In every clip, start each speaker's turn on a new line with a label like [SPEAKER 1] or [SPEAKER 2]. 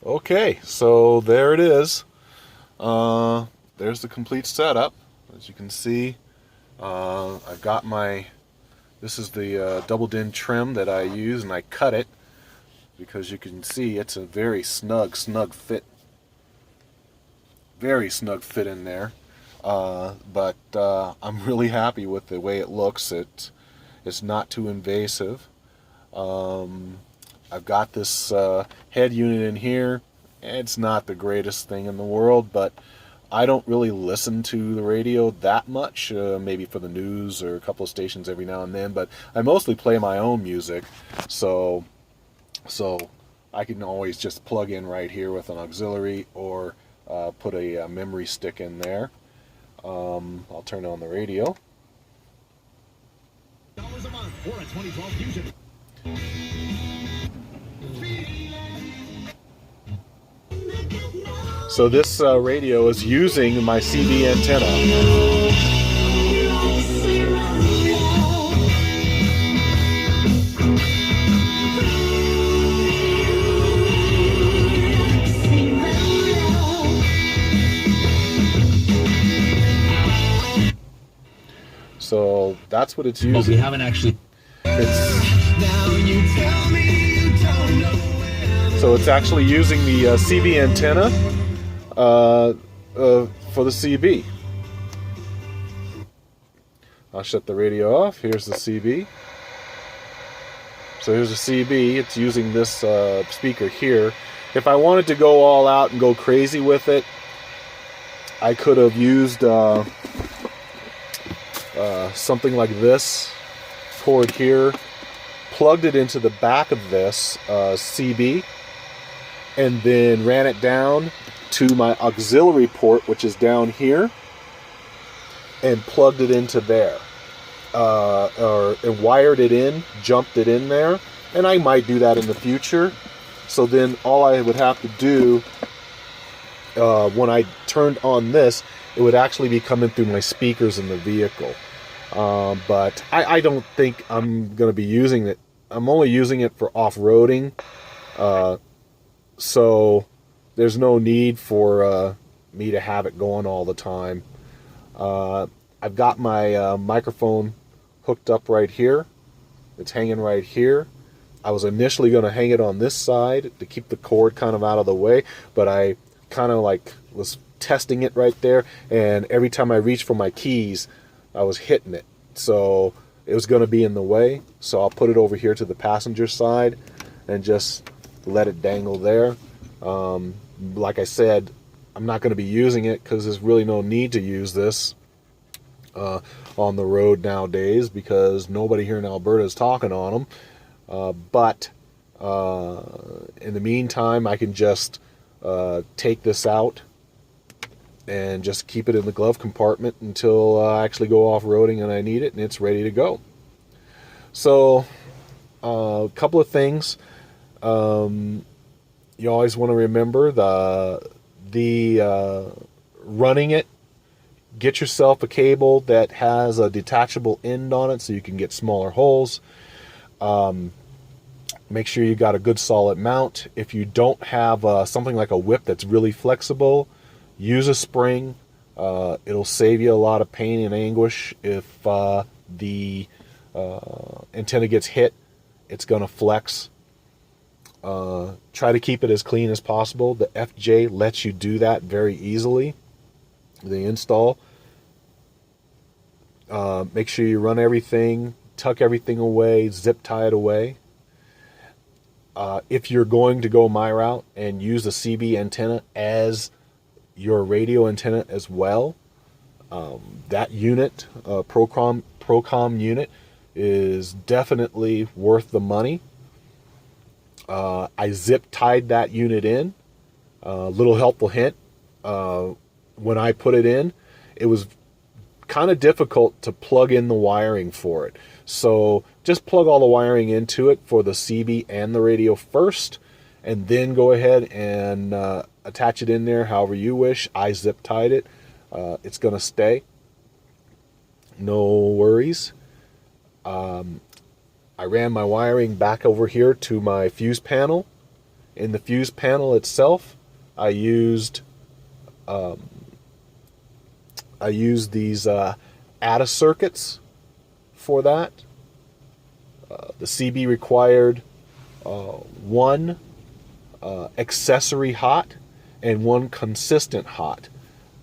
[SPEAKER 1] Okay, so there it is. There's the complete setup. As you can see, I've got this is the double din trim that I use, and I cut it because you can see it's a very snug fit. Very snug fit in there. But I'm really happy with the way it looks. It's not too invasive. I've got this head unit in here. It's not the greatest thing in the world, but I don't really listen to the radio that much, maybe for the news or a couple of stations every now and then, but I mostly play my own music, so I can always just plug in right here with an auxiliary or put a memory stick in there. I'll turn on the radio. $1 a month for a 2012 Fusion. So this radio is using my CB antenna. So that's what it's using.
[SPEAKER 2] But we haven't actually.
[SPEAKER 1] So it's actually using the CB antenna for the CB. I'll shut the radio off. Here's the CB. So here's the CB. It's using this speaker here. If I wanted to go all out and go crazy with it, I could have used something like this cord here, plugged it into the back of this CB, and then ran it down to my auxiliary port, which is down here, and plugged it into there, and wired it in, jumped it in there, and I might do that in the future. So then all I would have to do, when I turned on this, it would actually be coming through my speakers in the vehicle. But I don't think I'm going to be using it. I'm only using it for off-roading. So there's no need for me to have it going all the time. I've got my microphone hooked up right here. It's hanging right here. I was initially going to hang it on this side to keep the cord kind of out of the way, but I kind of like was testing it right there, and every time I reached for my keys, I was hitting it. So it was going to be in the way, so I'll put it over here to the passenger side and just let it dangle there. Like I said, I'm not going to be using it because there's really no need to use this on the road nowadays because nobody here in Alberta is talking on them. But in the meantime, I can just take this out and just keep it in the glove compartment until I actually go off-roading and I need it, and it's ready to go. So, a couple of things. You always want to remember the running it. Get yourself a cable that has a detachable end on it so you can get smaller holes. Make sure you got a good solid mount. If you don't have something like a whip that's really flexible, use a spring. It'll save you a lot of pain and anguish. If the antenna gets hit, it's going to flex. Try to keep it as clean as possible. The FJ lets you do that very easily. The install. Make sure you run everything, tuck everything away, zip tie it away. If you're going to go my route and use the CB antenna as your radio antenna as well, that unit, Procom unit, is definitely worth the money. I zip tied that unit in. Little helpful hint, when I put it in, it was kind of difficult to plug in the wiring for it. So just plug all the wiring into it for the CB and the radio first, and then go ahead and attach it in there however you wish. I zip tied it. It's going to stay. No worries. I ran my wiring back over here to my fuse panel, In the fuse panel itself, I used these ATA circuits for that. The CB required one accessory hot and one consistent hot.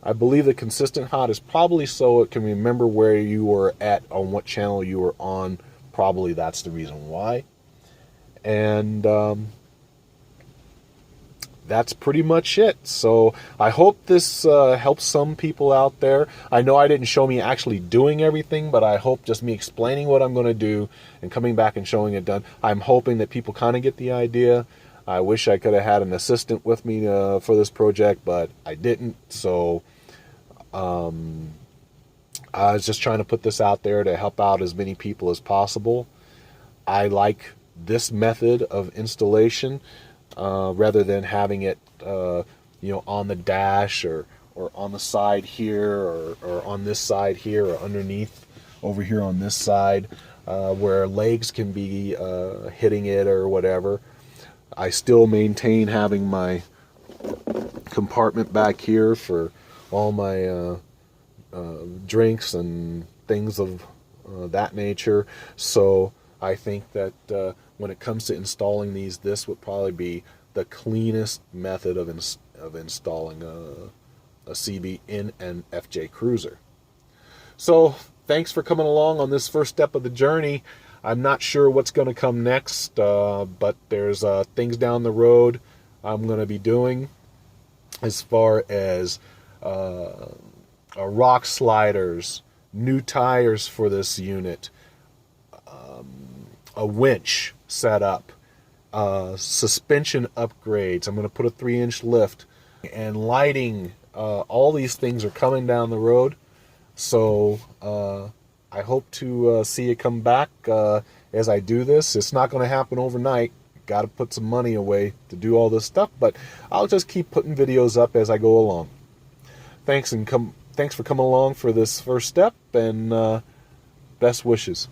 [SPEAKER 1] I believe the consistent hot is probably so it can remember where you were at, on what channel you were on. Probably that's the reason why. And that's pretty much it. So I hope this helps some people out there. I know I didn't show me actually doing everything, but I hope just me explaining what I'm going to do and coming back and showing it done, I'm hoping that people kind of get the idea. I wish I could have had an assistant with me for this project, but I didn't. So I was just trying to put this out there to help out as many people as possible. I like this method of installation rather than having it on the dash or on the side here or on this side here or underneath over here on this side where legs can be hitting it or whatever. I still maintain having my compartment back here for all my drinks and things of that nature. So I think that when it comes to installing these, this would probably be the cleanest method of installing a CB in an FJ Cruiser. So thanks for coming along on this first step of the journey. I'm not sure what's going to come next, but there's things down the road I'm going to be doing as far as rock sliders, new tires for this unit, a winch setup, suspension upgrades. I'm going to put a 3-inch lift and lighting. All these things are coming down the road. So I hope to see you come back as I do this. It's not going to happen overnight. Got to put some money away to do all this stuff, but I'll just keep putting videos up as I go along. Thanks for coming along for this first step, and best wishes.